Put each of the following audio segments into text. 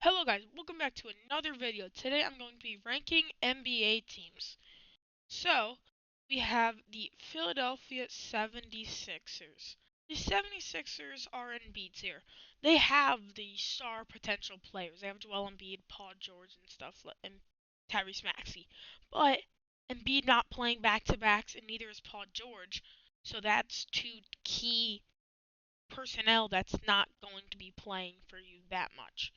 Hello guys, welcome back to another video. Today I'm going to be ranking NBA teams. So, we have the Philadelphia 76ers. The 76ers are in B tier. They have the star potential players. They have Joel Embiid, Paul George, and stuff, and Tyrese Maxey. But Embiid not playing back-to-backs, and neither is Paul George. So that's two key personnel that's not going to be playing for you that much.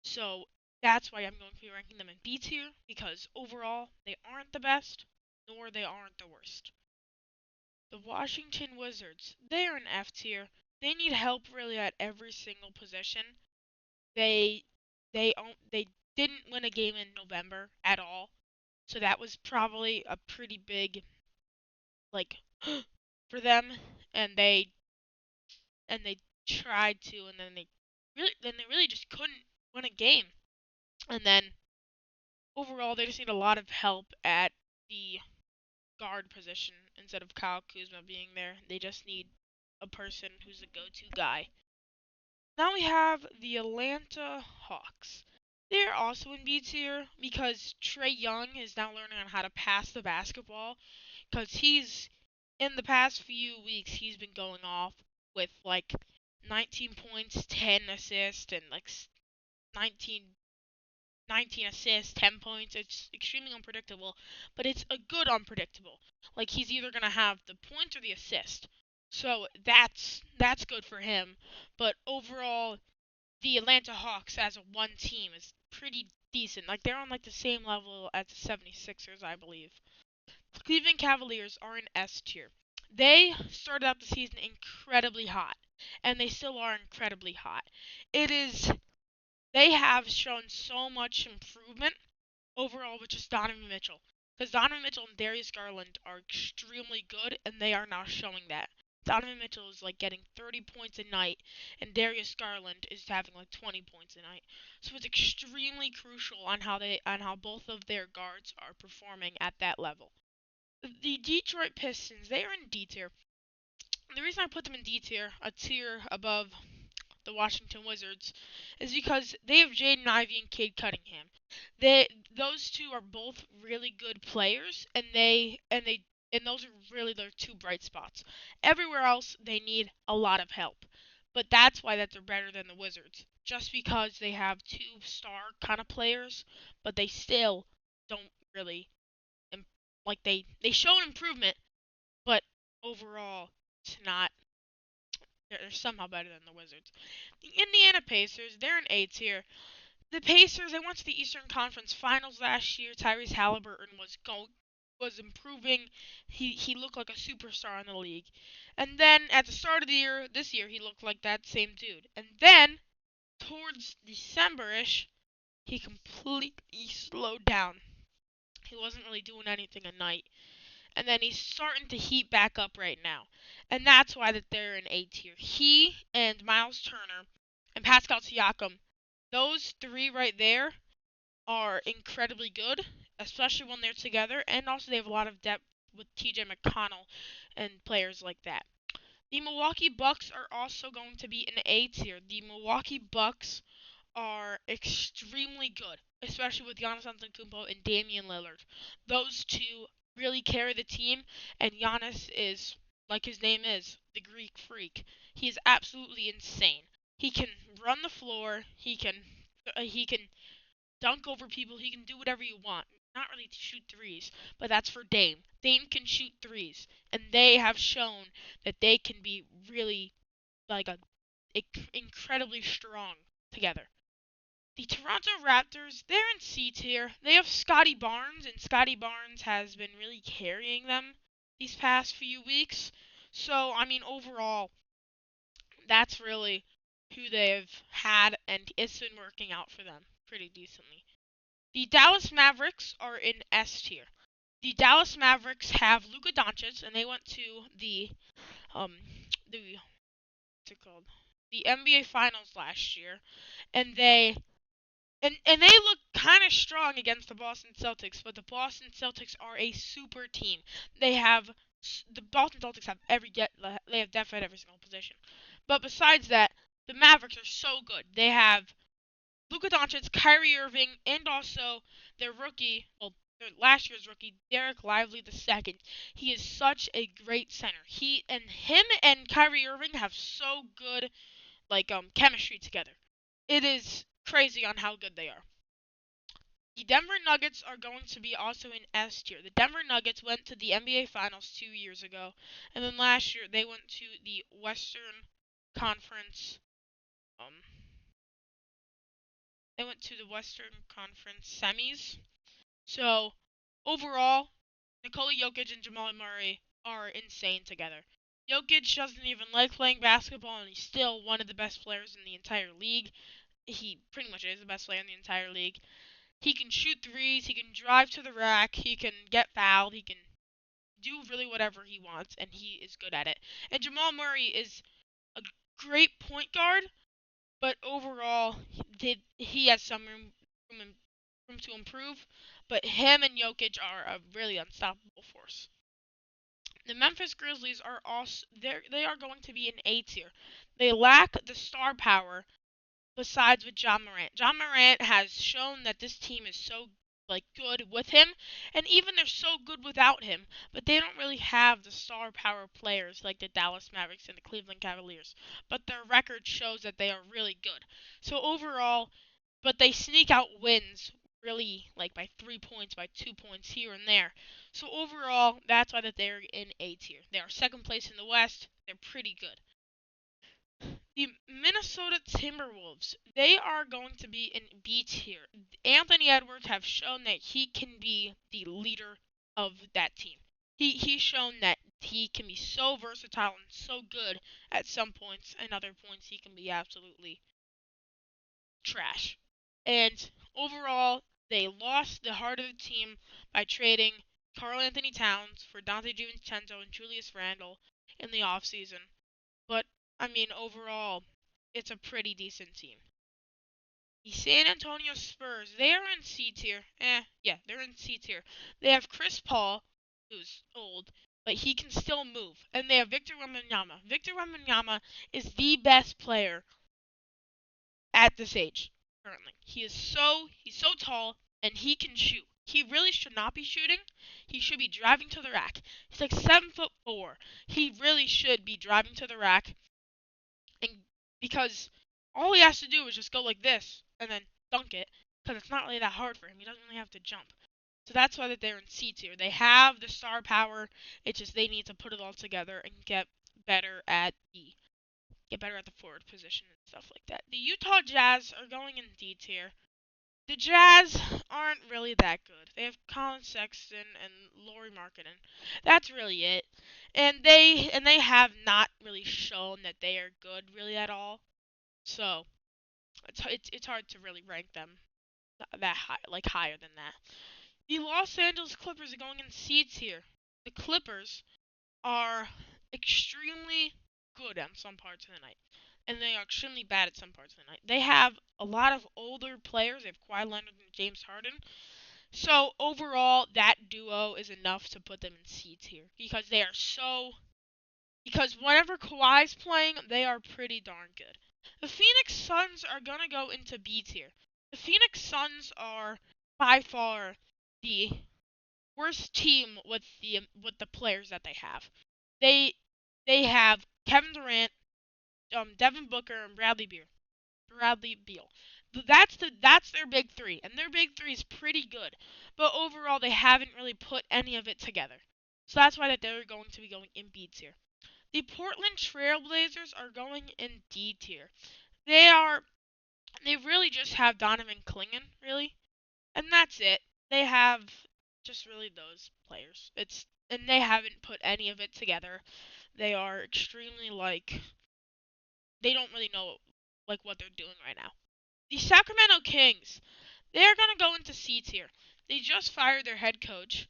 So that's why I'm going to be ranking them in B tier, because overall they aren't the best, nor they aren't the worst. The Washington Wizards, they are in F tier. They need help really at every single position. They they didn't win a game in November at all, so that was probably a pretty big like for them, and they tried to, and then they really just couldn't win a game, and then overall, they just need a lot of help at the guard position instead of Kyle Kuzma being there. They just need a person who's a go-to guy. Now we have the Atlanta Hawks. They're also in B tier because Trae Young is now learning on how to pass the basketball. Because in the past few weeks, he's been going off with like 19 points, 10 assists, and like 19 19 assists, 10 points. It's extremely unpredictable, but it's a good unpredictable. Like he's either gonna have the point or the assist. So that's good for him. But overall, the Atlanta Hawks as a one team is pretty decent. Like they're on like the same level as the 76ers, I believe. The Cleveland Cavaliers are in S tier. They started out the season incredibly hot, and they still are incredibly hot. It is they have shown so much improvement overall with just Donovan Mitchell. Because Donovan Mitchell and Darius Garland are extremely good, and they are now showing that. Donovan Mitchell is like getting 30 points a night, and Darius Garland is having like 20 points a night. So it's extremely crucial on how both of their guards are performing at that level. The Detroit Pistons, they are in D tier. The reason I put them in D tier, a tier above the Washington Wizards, is because they have Jaden Ivey and Cade Cunningham. Those two are both really good players, and those are really their two bright spots. Everywhere else they need a lot of help. But that's why that they're better than the Wizards. Just because they have two star kind of players, but they still don't really like they show an improvement, but overall it's not they're somehow better than the Wizards. The Indiana Pacers, they're an A tier. The Pacers, they went to the Eastern Conference Finals last year. Tyrese Halliburton was improving. He looked like a superstar in the league. And then at the start of the year, this year, he looked like that same dude. And then towards December-ish, he completely slowed down. He wasn't really doing anything at night. And then he's starting to heat back up right now. And that's why that they're in A tier. He and Miles Turner and Pascal Siakam, those three right there are incredibly good, especially when they're together, and also they have a lot of depth with TJ McConnell and players like that. The Milwaukee Bucks are also going to be in A tier. The Milwaukee Bucks are extremely good, especially with Giannis Antetokounmpo and Damian Lillard. Those two really carry the team, and Giannis is, like his name is, the Greek freak. He is absolutely insane. He can run the floor. He can dunk over people. He can do whatever you want. Not really to shoot threes, but that's for Dame. Dame can shoot threes, and they have shown that they can be really like incredibly strong together. The Toronto Raptors, they're in C tier. They have Scotty Barnes, and Scotty Barnes has been really carrying them these past few weeks. So, I mean, overall, that's really who they've had, and it's been working out for them pretty decently. The Dallas Mavericks are in S tier. The Dallas Mavericks have Luka Doncic, and they went to um the what's it called? The NBA Finals last year, and they look kind of strong against the Boston Celtics, but the Boston Celtics are a super team. They have the Boston Celtics have they have depth at every single position. But besides that, the Mavericks are so good. They have Luka Doncic, Kyrie Irving, and also their rookie, well, their last year's rookie, Derek Lively II. He is such a great center. Him and Kyrie Irving have so good chemistry together. It is crazy on how good they are. The Denver Nuggets are going to be also in S tier. The Denver Nuggets went to the NBA Finals 2 years ago, and then last year they went to the Western Conference. Um, they went to the Western Conference semis. So overall, Nikola Jokic and Jamal Murray are insane together. Jokic doesn't even like playing basketball, and he's still one of the best players in the entire league. He pretty much is the best player in the entire league. He can shoot threes, he can drive to the rack, he can get fouled, he can do really whatever he wants, and he is good at it. And Jamal Murray is a great point guard, but overall, he has some room to improve. But him and Jokic are a really unstoppable force. The Memphis Grizzlies are also they are going to be an A tier. They lack the star power besides with John Morant. John Morant has shown that this team is so good with him, and even they're so good without him, but they don't really have the star power players like the Dallas Mavericks and the Cleveland Cavaliers. But their record shows that they are really good. So overall, but they sneak out wins really by 3 points, by 2 points here and there. So overall, that's why that they're in A tier. They are second place in the West. They're pretty good. The Minnesota Timberwolves, they are going to be in B tier. Anthony Edwards have shown that he can be the leader of that team. He's shown that he can be so versatile and so good at some points, and other points he can be absolutely trash. And overall, they lost the heart of the team by trading Karl-Anthony Towns for Donte DiVincenzo and Julius Randle in the offseason. But, I mean, overall, it's a pretty decent team. The San Antonio Spurs, they are in C tier. Yeah, they're in C tier. They have Chris Paul, who's old, but he can still move. And they have Victor Wembanyama. Victor Wembanyama is the best player at this age currently. He's so tall and he can shoot. He really should not be shooting. He should be driving to the rack. He's like 7'4". He really should be driving to the rack, and because all he has to do is just go like this and then dunk it, because it's not really that hard for him. He doesn't really have to jump. So that's why that they're in C tier. They have the star power. It's just they need to put it all together and get better at the forward position and stuff like that. The Utah Jazz are going in D tier. The Jazz aren't really that good. They have Colin Sexton and Lauri Markkanen. That's really it. And they have not really shown that they are good really at all. So it's hard to really rank them that high, higher than that. The Los Angeles Clippers are going in C tier. The Clippers are extremely good on some parts of the night, and they are extremely bad at some parts of the night. They have a lot of older players. They have Kawhi Leonard and James Harden. So overall, that duo is enough to put them in C tier because whenever Kawhi's playing, they are pretty darn good. The Phoenix Suns are gonna go into B tier. The Phoenix Suns are by far the worst team with the players that they have. They they have Kevin Durant, Devin Booker, and Bradley Beal. That's their big three, and their big three is pretty good. But overall, they haven't really put any of it together. So that's why that they're going to be going in B tier. The Portland Trailblazers are going in D tier. They really just have Donovan Clingan, really, and that's it. They have just really those players. And they haven't put any of it together. They are extremely they don't really know what they're doing right now. The Sacramento Kings, they're gonna go into C tier. They just fired their head coach,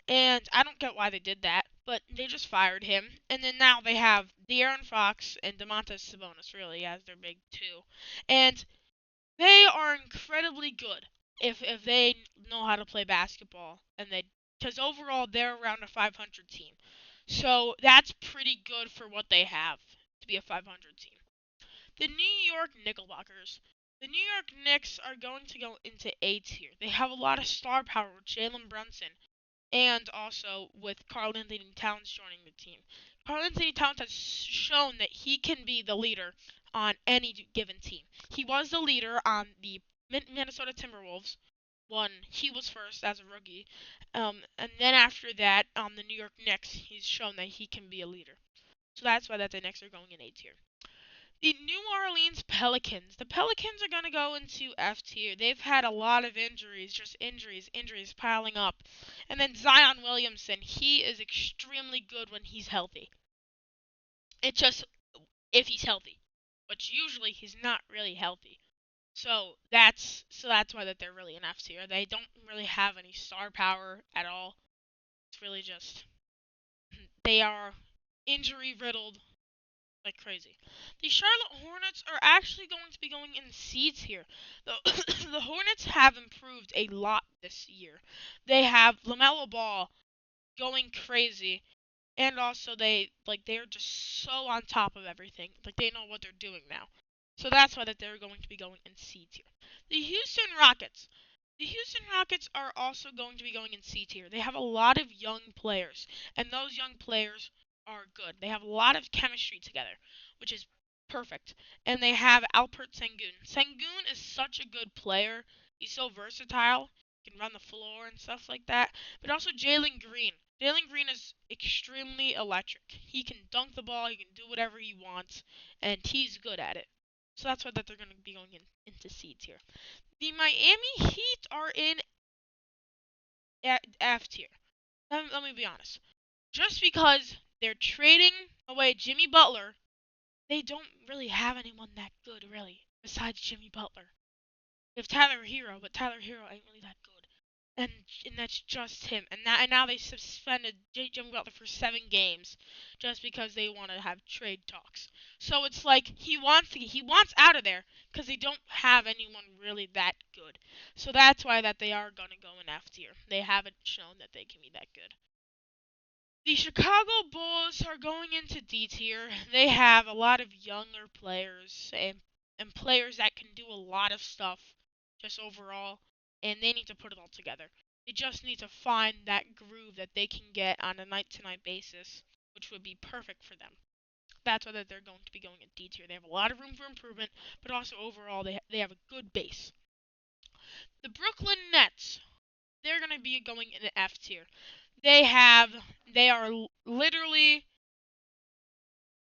and I don't get why they did that, but they just fired him. And then now they have De'Aaron Fox and Domantas Sabonis really as their big two, and they are incredibly good if they know how to play basketball, and because overall they're around a 500 team, so that's pretty good for what they have to be a 500 team. The New York Knickerbockers. The New York Knicks are going to go into A tier. They have a lot of star power with Jalen Brunson and also with Karl Anthony Towns joining the team. Karl Anthony Towns has shown that he can be the leader on any given team. He was the leader on the Minnesota Timberwolves when he was first as a rookie. And then after that, on the New York Knicks, he's shown that he can be a leader. So that's why the Knicks are going in A tier. The New Orleans Pelicans. The Pelicans are going to go into F tier. They've had a lot of injuries, just injuries piling up. And then Zion Williamson, he is extremely good when he's healthy. It's just if he's healthy, but usually he's not really healthy. So that's why they're really an F tier. They don't really have any star power at all. It's really just they are injury riddled like crazy. The Charlotte Hornets are actually going to be going in seeds here. The, the Hornets have improved a lot this year. They have LaMelo Ball going crazy, and also they're just so on top of everything. Like they know what they're doing now. So that's why they're going to be going in seeds here. The Houston Rockets. The Houston Rockets are also going to be going in C tier. They have a lot of young players, and those young players are good. They have a lot of chemistry together, which is perfect. And they have Alpert Sengun. Sengun is such a good player. He's so versatile. He can run the floor and stuff like that. But also Jalen Green. Jalen Green is extremely electric. He can dunk the ball. He can do whatever he wants, and he's good at it. So that's why they're going to be going into seeds here. The Miami Heat are in F tier. Let me be honest. Just because they're trading away Jimmy Butler, they don't really have anyone that good, really, besides Jimmy Butler. They have Tyler Hero, but Tyler Hero ain't really that good. And that's just him. And now they suspended Jimmy Butler for 7 games just because they want to have trade talks. So it's like he wants out of there because they don't have anyone really that good. So that's why that they are gonna go in F tier. They haven't shown that they can be that good. The Chicago Bulls are going into D tier. They have a lot of younger players and players that can do a lot of stuff just overall, and they need to put it all together. They just need to find that groove that they can get on a night to night basis, which would be perfect for them. That's why they're going to be going in D tier. They have a lot of room for improvement, but also overall they have a good base. The Brooklyn Nets, they're going to be going in F tier. They are literally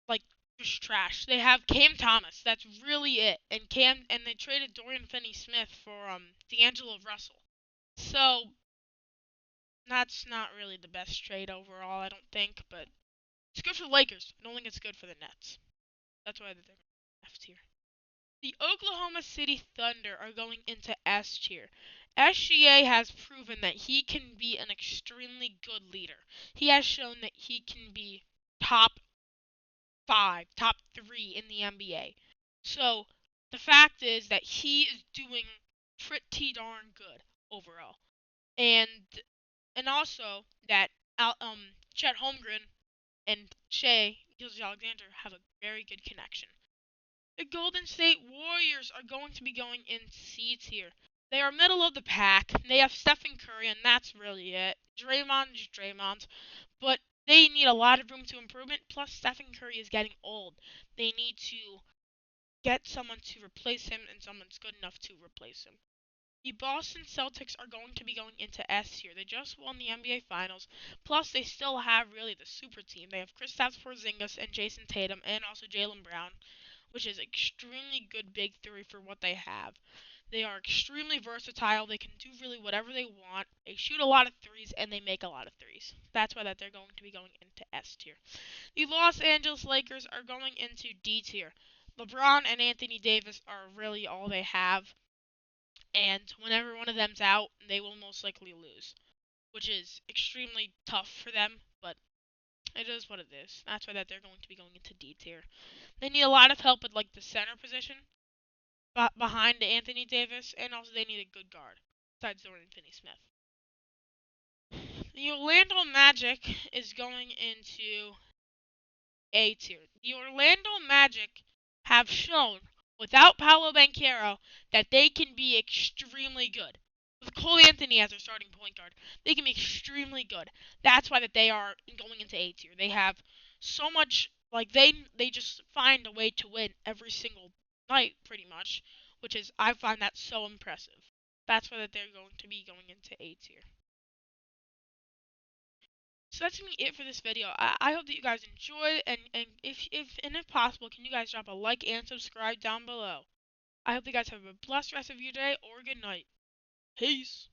like just trash. They have Cam Thomas. That's really it. And they traded Dorian Finney-Smith for D'Angelo Russell. So that's not really the best trade overall, I don't think, but it's good for the Lakers. I don't think it's good for the Nets. That's why they're F tier. The Oklahoma City Thunder are going into S tier. SGA has proven that he can be an extremely good leader. He has shown that he can be top 5, top 3 in the NBA. So the fact is that he is doing pretty darn good overall. And also that Chet Holmgren and Shea Gilgeous-Alexander have a very good connection. The Golden State Warriors are going to be going in C tier. They are middle of the pack. They have Stephen Curry, and that's really it. Draymond, but they need a lot of room to improvement. Plus, Stephen Curry is getting old. They need to get someone to replace him, and someone's good enough to replace him. The Boston Celtics are going to be going into S tier. They just won the NBA Finals. Plus, they still have really the super team. They have Kristaps Porzingis and Jason Tatum, and also Jaylen Brown, which is extremely good big three for what they have. They are extremely versatile. They can do really whatever they want. They shoot a lot of threes and they make a lot of threes. That's why they're going to be going into S tier. The Los Angeles Lakers are going into D tier. LeBron and Anthony Davis are really all they have. And whenever one of them's out, they will most likely lose, which is extremely tough for them, but it is what it is. That's why they're going to be going into D tier. They need a lot of help at like the center position behind Anthony Davis, and also they need a good guard besides Dorian Finney-Smith. The Orlando Magic is going into A tier. The Orlando Magic have shown without Paolo Banchero, that they can be extremely good. With Cole Anthony as their starting point guard, they can be extremely good. That's why that they are going into A tier. They have so much, like they just find a way to win every single night, pretty much, which is I find that so impressive. That's why that they're going to be going into A tier. So that's gonna be it for this video. I hope that you guys enjoy, and if possible, can you guys drop a like and subscribe down below. I hope you guys have a blessed rest of your day or good night. Peace.